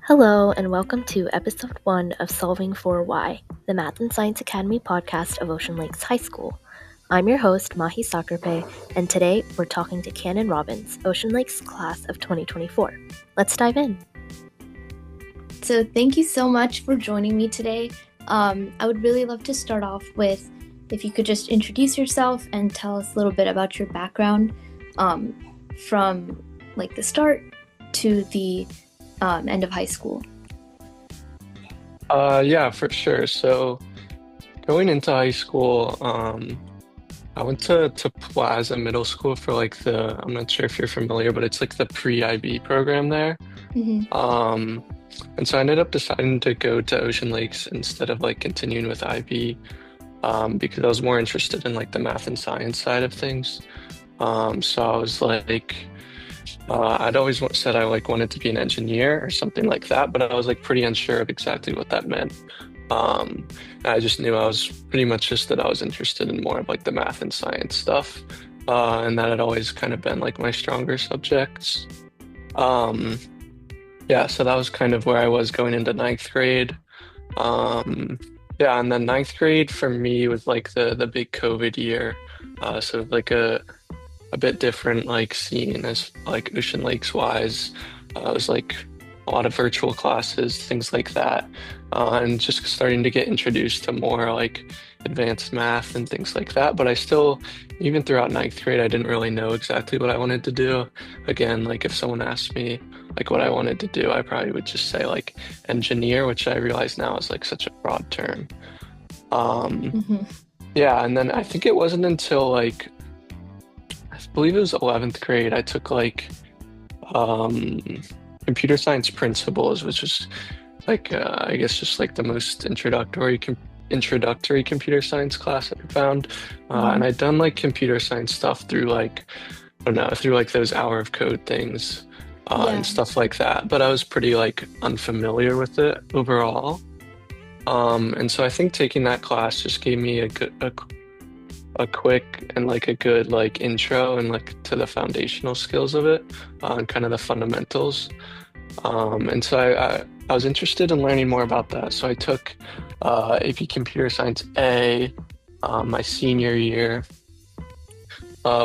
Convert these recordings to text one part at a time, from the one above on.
Hello, and welcome to episode 1 of Solving for Why, the Math and Science Academy podcast of Ocean Lakes High School. I'm your host, Mahi Sakarpe, and today we're talking to Cannon Robbins, Ocean Lakes class of 2024. Let's dive in. So thank you so much for joining me today. I would really love to start off with if you could just introduce yourself and tell us a little bit about your background from like the start to the end of high school. Yeah, for sure. So going into high school, I went to Plaza Middle School for I'm not sure if you're familiar, but it's like the pre-IB program there. Mm-hmm. And so I ended up deciding to go to Ocean Lakes instead of like continuing with IB, because I was more interested in like the math and science side of things. So I was I'd always said I like wanted to be an engineer or something like that, but I was like pretty unsure of exactly what that meant. I just knew I was pretty much just that I was interested in more of like the math and science stuff, and that had always kind of been like my stronger subjects. Um, yeah, so that was kind of where I was going into ninth grade. Um, yeah, and then ninth grade for me was like the big COVID year, so like a bit different like scene as like Ocean Lakes wise. It was like a lot of virtual classes, things like that, and just starting to get introduced to more like advanced math and things like that. But I still, even throughout ninth grade, I didn't really know exactly what I wanted to do. Again, like if someone asked me like what I wanted to do, I probably would just say like engineer, which I realize now is like such a broad term. Um, Mm-hmm. yeah, and then I think it wasn't until like I believe it was 11th grade, I took um, computer science principles, which was I guess just like the most introductory computer science class I found. And Mm-hmm. I'd done like computer science stuff through I don't know, through like those hour of code things, Yeah. and stuff like that. But I was pretty like unfamiliar with it overall. And so I think taking that class just gave me a quick and like a good like intro and like to the foundational skills of it, and kind of the fundamentals. And so I was interested in learning more about that. So I took AP Computer Science A my senior year,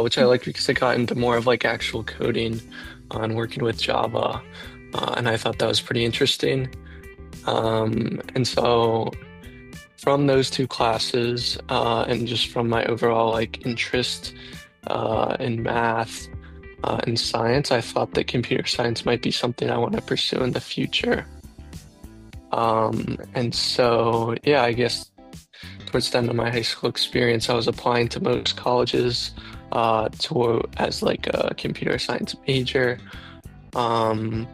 which I liked because I got into more of like actual coding and working with Java, and I thought that was pretty interesting. And so from those two classes, and just from my overall like interest in math and science, I thought that computer science might be something I want to pursue in the future. And so, yeah, I guess towards the end of my high school experience, I was applying to most colleges as like a computer science major. Um,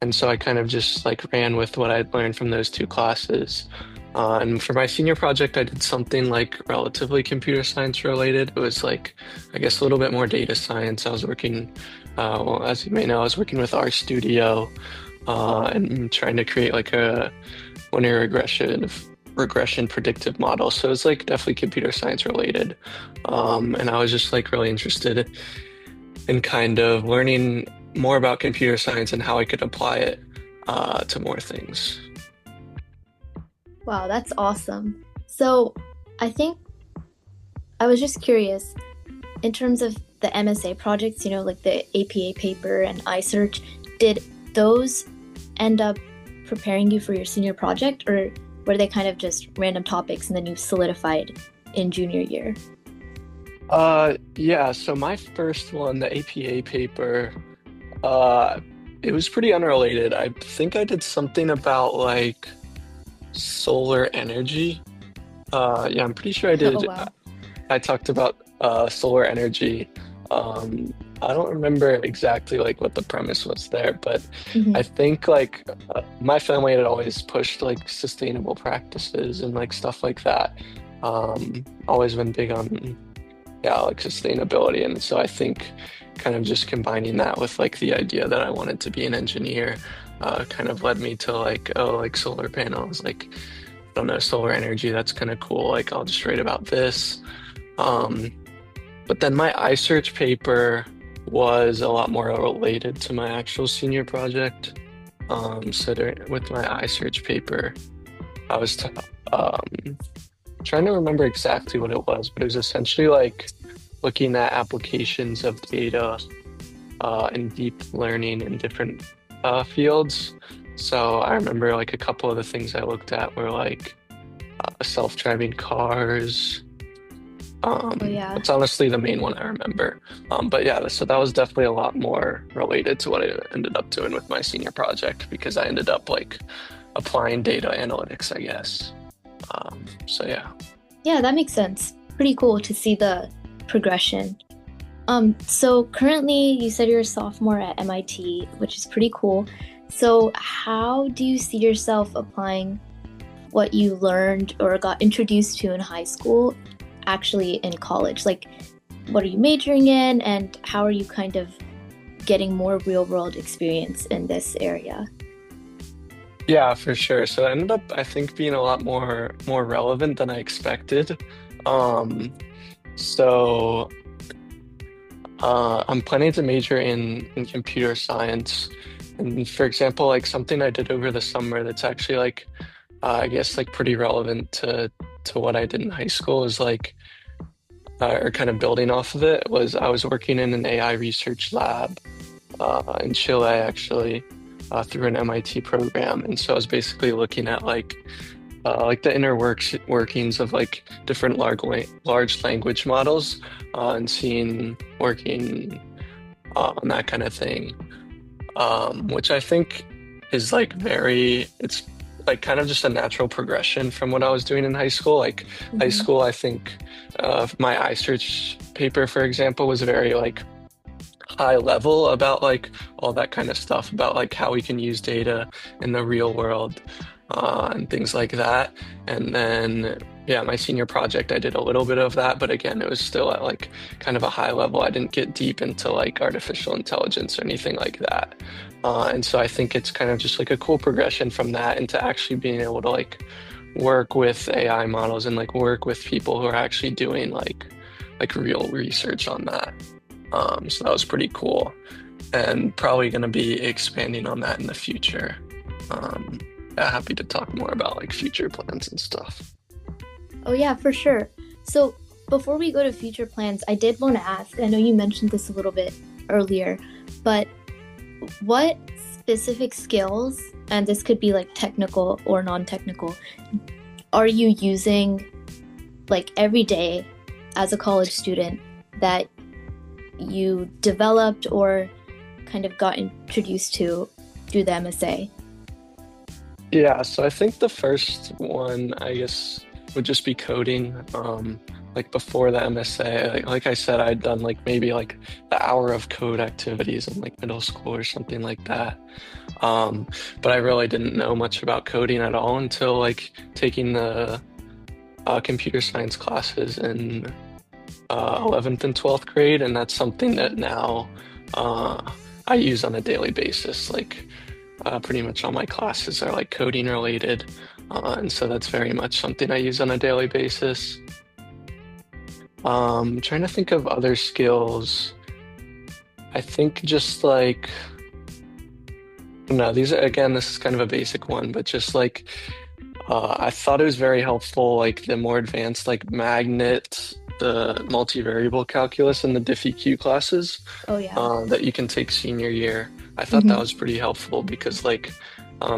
and so I kind of just like ran with what I'd learned from those two classes. And for my senior project, I did something like relatively computer science related. It was like, I guess, a little bit more data science. I was working, well, as you may know, I was working with RStudio, and trying to create like a linear regression predictive model. So it's like definitely computer science related. And I was just like really interested in kind of learning more about computer science and how I could apply it to more things. Wow, that's awesome. So I think I was just curious in terms of the MSA projects, like the APA paper and iSearch, did those end up preparing you for your senior project, or were they kind of just random topics and then you solidified in junior year? Yeah, so my first one, the APA paper, uh, it was pretty unrelated. I think I did something about like solar energy. Yeah, I'm pretty sure I Oh, did. wow. I talked about solar energy. Um, I don't remember exactly like what the premise was there, but I Hmm. think my family had always pushed like sustainable practices and like stuff like that. Always been big on, yeah, like sustainability, and so I think kind of just combining that with like the idea that I wanted to be an engineer, kind of led me to like, oh, like solar panels, like I don't know, solar energy, that's kind of cool. Like I'll just write about this. Um, but then my iSearch paper was a lot more related to my actual senior project. With my iSearch paper, I was trying to remember exactly what it was, but it was essentially like looking at applications of data and deep learning in different fields. So I remember like a couple of the things I looked at were like self-driving cars. Oh yeah. It's honestly the main one I remember. But yeah, so that was definitely a lot more related to what I ended up doing with my senior project because I ended up like applying data analytics, I guess. So yeah. Yeah, that makes sense. Pretty cool to see the progression. So currently you said you're a sophomore at MIT, which is pretty cool. So how do you see yourself applying what you learned or got introduced to in high school actually in college? Like, what are you majoring in, and how are you kind of getting more real world experience in this area? Yeah, for sure. So it ended up, I think, being a lot more relevant than I expected. Um, so I'm planning to major in computer science. And for example, like something I did over the summer that's actually like I guess like pretty relevant to what I did in high school is like or kind of building off of it was I was working in an AI research lab in Chile actually through an MIT program, and so I was basically looking at like the inner workings of like different large language models and seeing working on that kind of thing, which I think is like it's like kind of just a natural progression from what I was doing in high school. Like high Hmm. school, I think my iSearch paper, for example, was very like high level about like all that kind of stuff about like how we can use data in the real world and things like that. And then, yeah, my senior project, I did a little bit of that, but again, it was still at like kind of a high level. I didn't get deep into like artificial intelligence or anything like that. And so I think it's kind of just like a cool progression from that into actually being able to like work with AI models and like work with people who are actually doing like real research on that. So that was pretty cool and probably going to be expanding on that in the future. Um, yeah, happy to talk more about like future plans and stuff. Oh, yeah, for sure. So, before we go to future plans, I did want to ask, I know you mentioned this a little bit earlier, but what specific skills, and this could be like technical or non technical, are you using like every day as a college student that you developed or kind of got introduced to through the MSA? Yeah, so I think the first one, I guess, would just be coding. Like before the MSA, like I said, I'd done like maybe like the hour of code activities in like middle school or something like that. Um, but I really didn't know much about coding at all until like taking the computer science classes in 11th and 12th grade, and that's something that now uh, I use on a daily basis. Like pretty much all my classes are like coding related, and so that's very much something I use on a daily basis. Trying to think of other skills. I think just like no, these are again, this is kind of a basic one, but just like I thought it was very helpful, like the more advanced like magnet, the multivariable calculus, and the diffie-Q classes Oh, yeah. that you can take senior year. I thought that Hmm. was pretty helpful because like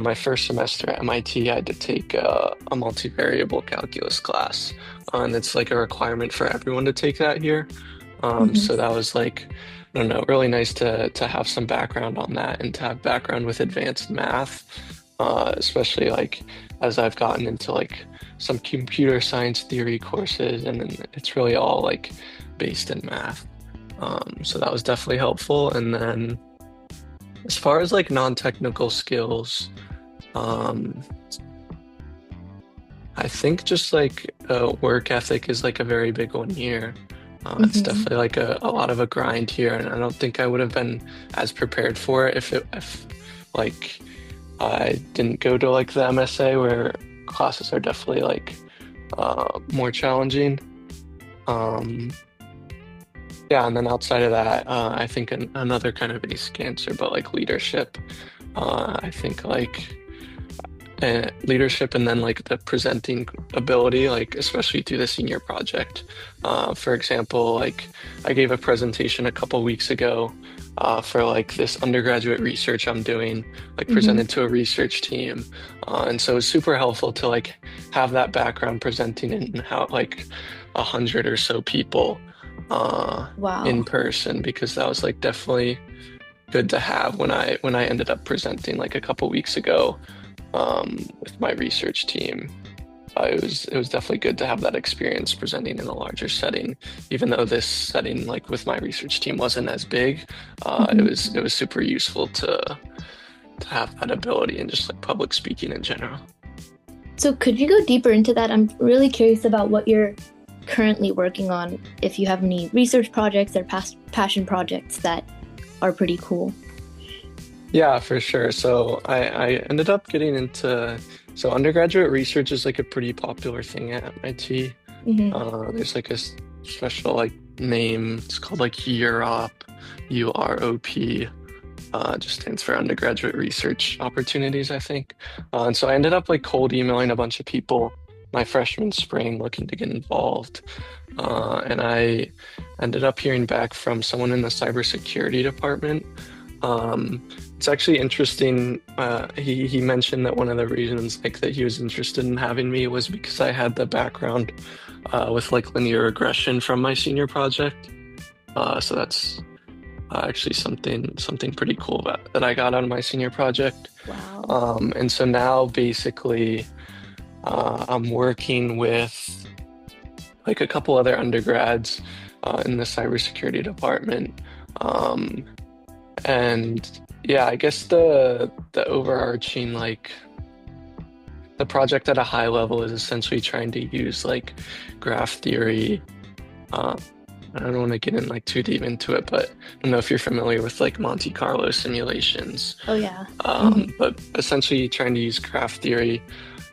my first semester at MIT, I had to take a multivariable calculus class, and it's like a requirement for everyone to take that here. Hmm. So that was like, I don't know, really nice to have some background on that and to have background with advanced math, especially like as I've gotten into like some computer science theory courses, and then it's really all like based in math. So that was definitely helpful. And then as far as like non-technical skills, um, I think just like work ethic is like a very big one here. It's Hmm. definitely like a lot of a grind here, and I don't think I would have been as prepared for it if like I didn't go to like the MSA where classes are definitely like more challenging. Um, yeah, and then outside of that, I think another kind of basic answer, but like leadership. I think like leadership and then like the presenting ability, like especially through the senior project. For example, like I gave a presentation a couple weeks ago for like this undergraduate research I'm doing, like Hmm. presented to a research team. And so it's super helpful to like have that background presenting in how like 100 or so people in Wow. person because that was like definitely good to have when I ended up presenting like a couple weeks ago with my research team. It was definitely good to have that experience presenting in a larger setting, even though this setting, like with my research team, wasn't as big. It Hmm. was super useful to have that ability and just like public speaking in general. So could you go deeper into that? I'm really curious about what you're currently working on, if you have any research projects or past passion projects that are pretty cool. Yeah, for sure. So I ended up getting into so undergraduate research is like a pretty popular thing at MIT. Hmm. There's like a special like name. It's called like UROP, UROP. Just stands for undergraduate research opportunities, I think. And so I ended up like cold emailing a bunch of people my freshman spring looking to get involved. And I ended up hearing back from someone in the cybersecurity department. It's actually interesting. He mentioned that one of the reasons like that he was interested in having me was because I had the background with like linear regression from my senior project. So that's actually something pretty cool that I got out of my senior project. Wow. And so now basically I'm working with like a couple other undergrads in the cybersecurity department. Um, and yeah, I guess the overarching like the project at a high level is essentially trying to use like graph theory. Uh, I don't want to get in like too deep into it, but I don't know if you're familiar with like Monte Carlo simulations. Oh yeah. Hmm. But essentially trying to use graph theory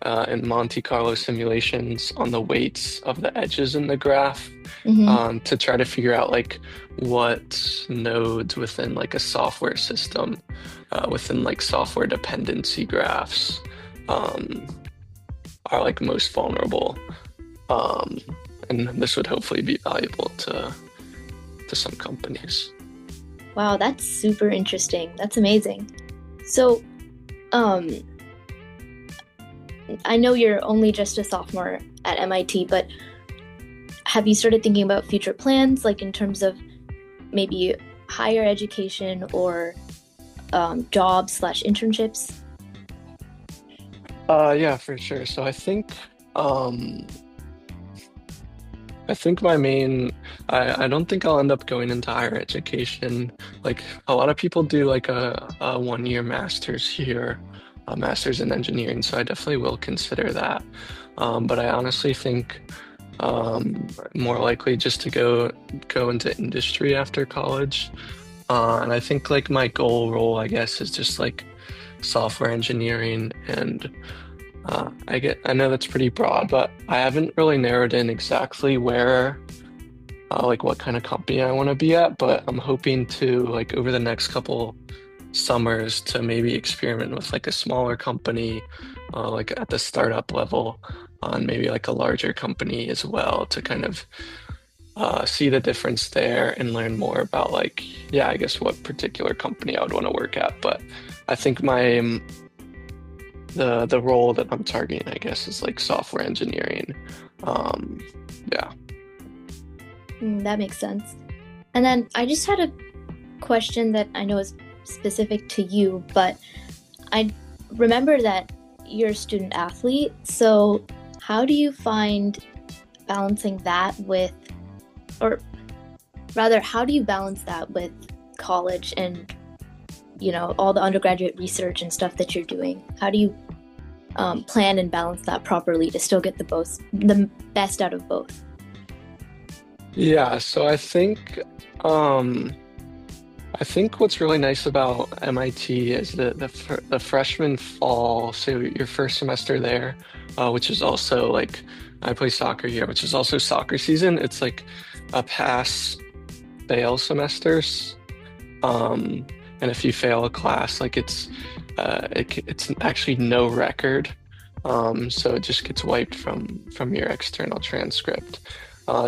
and Monte Carlo simulations on the weights of the edges in the graph Hmm. to try to figure out like what nodes within like a software system, within like software dependency graphs, um, are like most vulnerable. Um, and this would hopefully be valuable to some companies. Wow, that's super interesting. That's amazing. So, um, I know you're only just a sophomore at MIT, but have you started thinking about future plans, like in terms of maybe higher education or jobs slash internships? Yeah, for sure. So um I think my main I don't think I'll end up going into higher education. Like a lot of people do like a 1 year master's here, a master's in engineering, so I definitely will consider that. But I honestly think more likely just to go into industry after college. And I think like my goal role, I guess, is just like software engineering and I know that's pretty broad, but I haven't really narrowed in exactly where like what kind of company I want to be at, but I'm hoping to like over the next couple summers to maybe experiment with like a smaller company, like at the startup level, on maybe like a larger company as well to kind of see the difference there and learn more about like, yeah, I guess what particular company I would want to work at. But I think my the role that I'm targeting, I guess, is like software engineering. Um, yeah. That makes sense. And then I just had a question that I know is specific to you, but I remember that you're a student athlete. So, how do you find balancing that with, or rather, how do you balance that with college and, all the undergraduate research and stuff that you're doing? How do you plan and balance that properly to still get the best out of both? Yeah, so I think what's really nice about MIT is the freshman fall, so your first semester there, which is also like I play soccer here, which is also soccer season. It's like a pass fail semesters. Um, and if you fail a class, like it's it's actually no record. So it just gets wiped from your external transcript.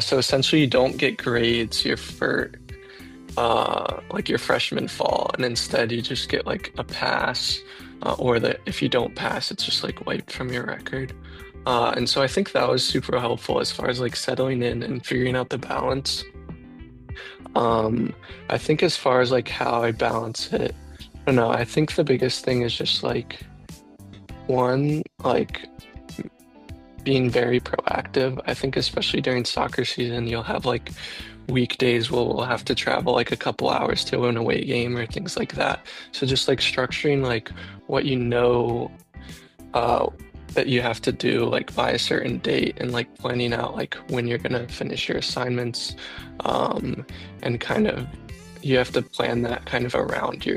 So essentially, you don't get grades for like your freshman fall, and instead you just get like a pass, or that if you don't pass, it's just like wiped from your record. And so I think that was super helpful as far as like settling in and figuring out the balance. I think as far as like how I balance it, I don't know. I think the biggest thing is just like one, like being very proactive. I think especially during soccer season, you'll have like weekdays where we'll have to travel like a couple hours to an away game or things like that. So just like structuring like what you know uh that you have to do like by a certain date, and like planning out like when you're gonna finish your assignments, and kind of you have to plan that kind of around your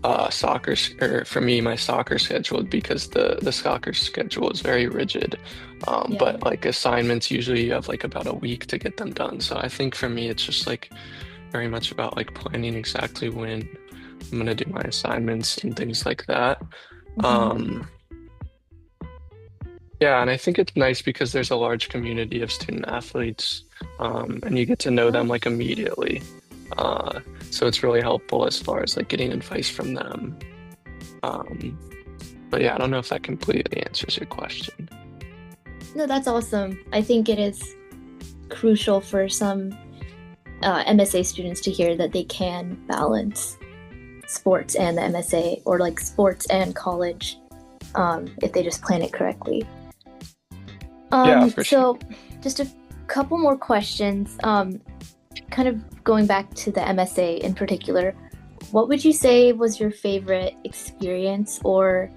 or for me, my soccer schedule, because the soccer schedule is very rigid. Yeah. But like assignments, usually you have like about a week to get them done. So I think for me, it's just like very much about like planning exactly when I'm gonna do my assignments and things like that. Mhm. Um, yeah, and I think it's nice because there's a large community of student athletes, and you get to know them like immediately. Uh, so it's really helpful as far as like getting advice from them. Um, but yeah, I don't know if that completely answers your question. No, that's awesome. I think it is crucial for some MSA students to hear that they can balance sports and the MSA, or like sports and college, if they just plan it correctly. Yeah, for sure. So just a couple more questions. Kind of going back to the MSA in particular, what would you say was your favorite experience or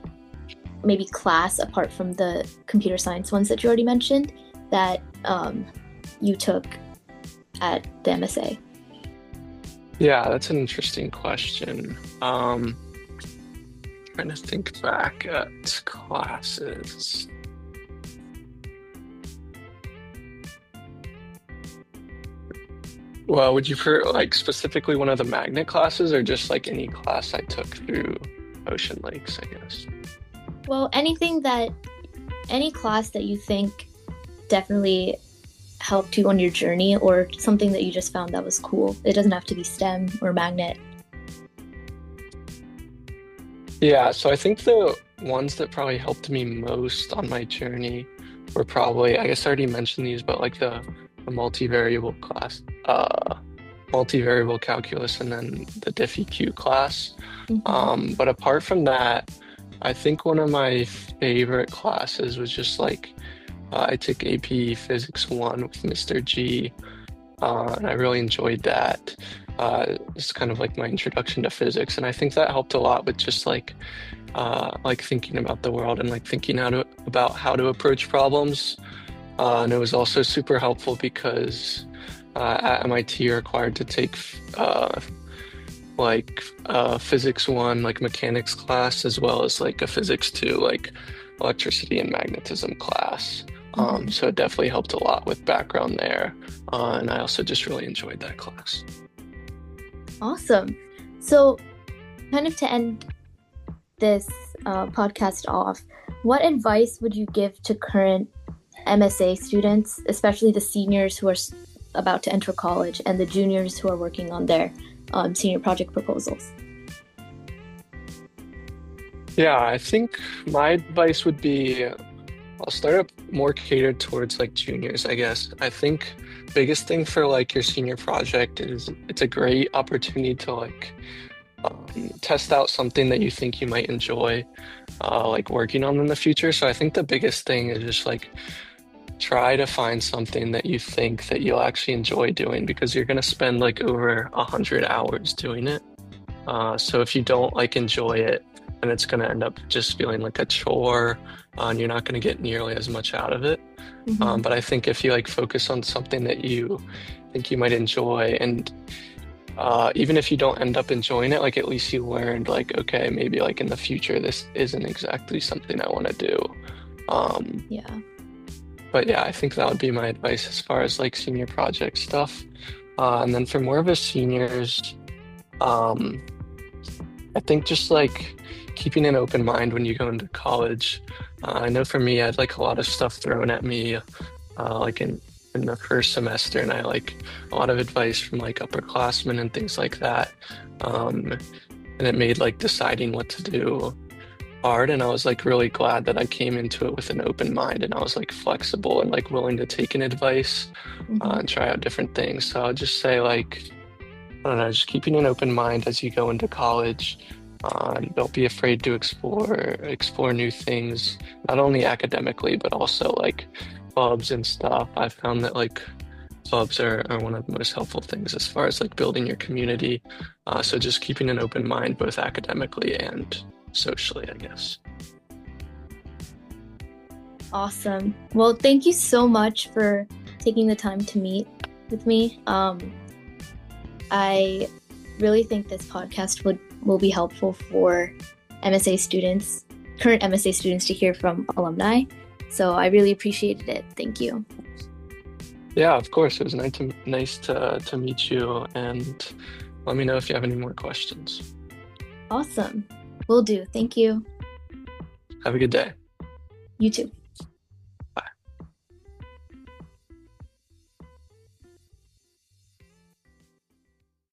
maybe class, apart from the computer science ones that you already mentioned, that you took at the MSA? Yeah, that's an interesting question. Trying to think back at classes. Well, would you prefer like specifically one of the magnet classes, or just like any class I took through Ocean Lakes, I guess? Well, any class that you think definitely helped you on your journey, or something that you just found that was cool. It doesn't have to be STEM or magnet. Yeah, so I think the ones that probably helped me most on my journey were probably, I guess I already mentioned these, but like the multivariable class, multivariable calculus, and then the DiffEq class. Mhm. But apart from that, I think one of my favorite classes was just like I took AP Physics 1 with Mr. G, and I really enjoyed that. It's kind of like my introduction to physics, and I think that helped a lot with just like thinking about the world and like thinking about how to approach problems. And it was also super helpful because at MIT you're required to take Physics 1 like mechanics class, as well as like a Physics 2 like electricity and magnetism class. Mhm. So it definitely helped a lot with background there. And I also just really enjoyed that class. Awesome. So, kind of to end this podcast off, what advice would you give to current MSA students, especially the seniors who are about to enter college and the juniors who are working on their senior project proposals? Yeah, I think my advice would be I'll start up more catered towards like juniors, I guess. I think biggest thing for like your senior project is it's a great opportunity to like test out something that you think you might enjoy like working on in the future. So I think the biggest thing is just like try to find something that you think that you'll actually enjoy doing, because you're going to spend like over 100 hours doing it. So if you don't like enjoy it, then it's going to end up just feeling like a chore, and you're not going to get nearly as much out of it. Mhm. But I think if you like focus on something that you think you might enjoy, and even if you don't end up enjoying it, like at least you learned like, okay, maybe like in the future, this isn't exactly something I want to do. Um, Yeah. but yeah, I think that would be my advice as far as like senior project stuff. And then for more of us seniors, I think just like keeping an open mind when you go into college. I know for me, I had like a lot of stuff thrown at me, like in the first semester, and I like a lot of advice from like upperclassmen and things like that. And it made like deciding what to do hard. And I was like really glad that I came into it with an open mind and I was like flexible and like willing to take an advice Mhm. and try out different things. So I'll just say like, I don't know, just keeping an open mind as you go into college. Don't be afraid to explore new things, not only academically, but also like clubs and stuff. I found that like clubs are one of the most helpful things as far as like building your community. So just keeping an open mind, both academically and socially, I guess. Awesome. Well, thank you so much for taking the time to meet with me. I really think this podcast will be helpful for MSA students, current MSA students, to hear from alumni. So I really appreciated it. Thank you. Yeah, of course. It was nice to meet you, and let me know if you have any more questions. Awesome. Will do. Thank you. Have a good day. You too.